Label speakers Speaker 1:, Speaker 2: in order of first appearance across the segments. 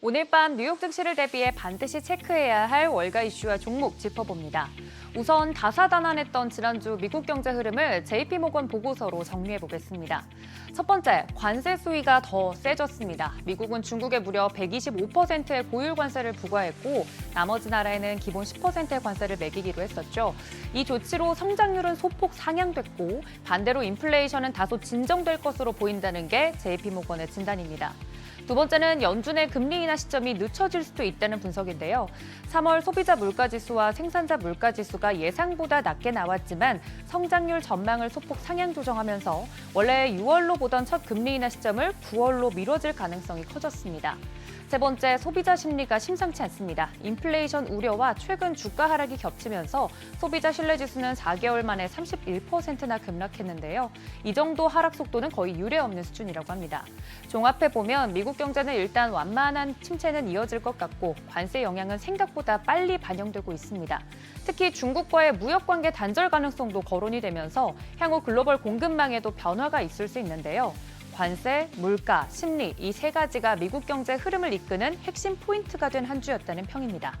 Speaker 1: 오늘 밤 뉴욕 증시를 대비해 반드시 체크해야 할 월가 이슈와 종목 짚어봅니다. 우선 다사다난했던 지난주 미국 경제 흐름을 JP모건 보고서로 정리해보겠습니다. 첫 번째, 관세 수위가 더 세졌습니다. 미국은 중국에 무려 125%의 고율 관세를 부과했고 나머지 나라에는 기본 10%의 관세를 매기기로 했었죠. 이 조치로 성장률은 소폭 상향됐고 반대로 인플레이션은 다소 진정될 것으로 보인다는 게 JP모건의 진단입니다. 두 번째는 연준의 금리 인하 시점이 늦춰질 수도 있다는 분석인데요. 3월 소비자 물가지수와 생산자 물가지수가 예상보다 낮게 나왔지만 성장률 전망을 소폭 상향 조정하면서 원래 6월로 보던 첫 금리 인하 시점을 9월로 미뤄질 가능성이 커졌습니다. 세 번째, 소비자 심리가 심상치 않습니다. 인플레이션 우려와 최근 주가 하락이 겹치면서 소비자 신뢰지수는 4개월 만에 31%나 급락했는데요. 이 정도 하락 속도는 거의 유례없는 수준이라고 합니다. 종합해보면 미국 경제는 일단 완만한 침체는 이어질 것 같고 관세 영향은 생각보다 빨리 반영되고 있습니다. 특히 중국과의 무역관계 단절 가능성도 거론이 되면서 향후 글로벌 공급망에도 변화가 있을 수 있는데요. 관세, 물가, 심리 이 세 가지가 미국 경제 흐름을 이끄는 핵심 포인트가 된 한 주였다는 평입니다.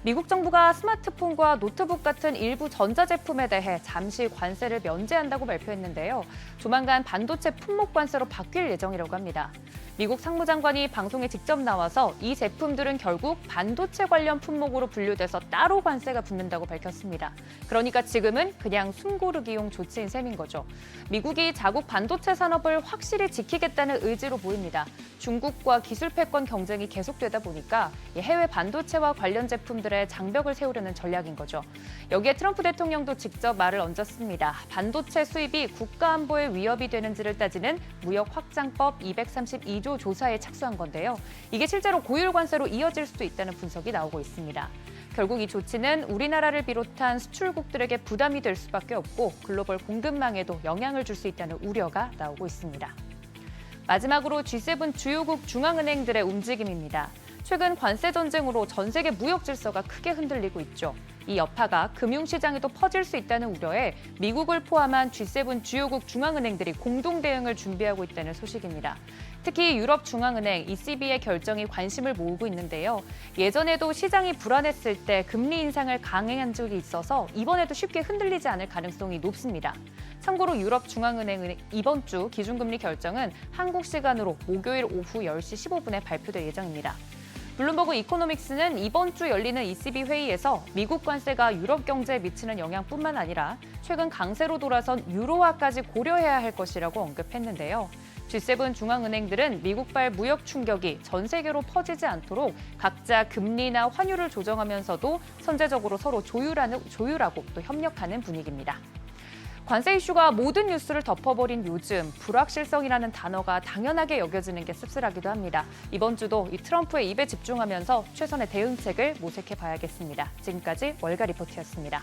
Speaker 1: 미국 정부가 스마트폰과 노트북 같은 일부 전자제품에 대해 잠시 관세를 면제한다고 발표했는데요. 조만간 반도체 품목 관세로 바뀔 예정이라고 합니다. 미국 상무장관이 방송에 직접 나와서 이 제품들은 결국 반도체 관련 품목으로 분류돼서 따로 관세가 붙는다고 밝혔습니다. 그러니까 지금은 그냥 숨고르기용 조치인 셈인 거죠. 미국이 자국 반도체 산업을 확실히 지키겠다는 의지로 보입니다. 중국과 기술 패권 경쟁이 계속되다 보니까 해외 반도체와 관련 제품들의 장벽을 세우려는 전략인 거죠. 여기에 트럼프 대통령도 직접 말을 얹었습니다. 반도체 수입이 국가 안보에 위협이 되는지를 따지는 무역 확장법 232조 조사에 착수한 건데요. 이게 실제로 고율 관세로 이어질 수도 있다는 분석이 나오고 있습니다. 결국 이 조치는 우리나라를 비롯한 수출국들에게 부담이 될 수밖에 없고 글로벌 공급망에도 영향을 줄 수 있다는 우려가 나오고 있습니다. 마지막으로 G7 주요국 중앙은행들의 움직임입니다. 최근 관세 전쟁으로 전 세계 무역 질서가 크게 흔들리고 있죠. 이 여파가 금융시장에도 퍼질 수 있다는 우려에 미국을 포함한 G7 주요국 중앙은행들이 공동 대응을 준비하고 있다는 소식입니다. 특히 유럽 중앙은행 ECB의 결정이 관심을 모으고 있는데요. 예전에도 시장이 불안했을 때 금리 인상을 강행한 적이 있어서 이번에도 쉽게 흔들리지 않을 가능성이 높습니다. 참고로 유럽 중앙은행은 이번 주 기준금리 결정은 한국 시간으로 목요일 오후 10시 15분에 발표될 예정입니다. 블룸버그 이코노믹스는 이번 주 열리는 ECB 회의에서 미국 관세가 유럽 경제에 미치는 영향뿐만 아니라 최근 강세로 돌아선 유로화까지 고려해야 할 것이라고 언급했는데요. G7 중앙은행들은 미국발 무역 충격이 전 세계로 퍼지지 않도록 각자 금리나 환율을 조정하면서도 선제적으로 서로 조율하고 또 협력하는 분위기입니다. 관세 이슈가 모든 뉴스를 덮어버린 요즘 불확실성이라는 단어가 당연하게 여겨지는 게 씁쓸하기도 합니다. 이번 주도 이 트럼프의 입에 집중하면서 최선의 대응책을 모색해 봐야겠습니다. 지금까지 월가 리포트였습니다.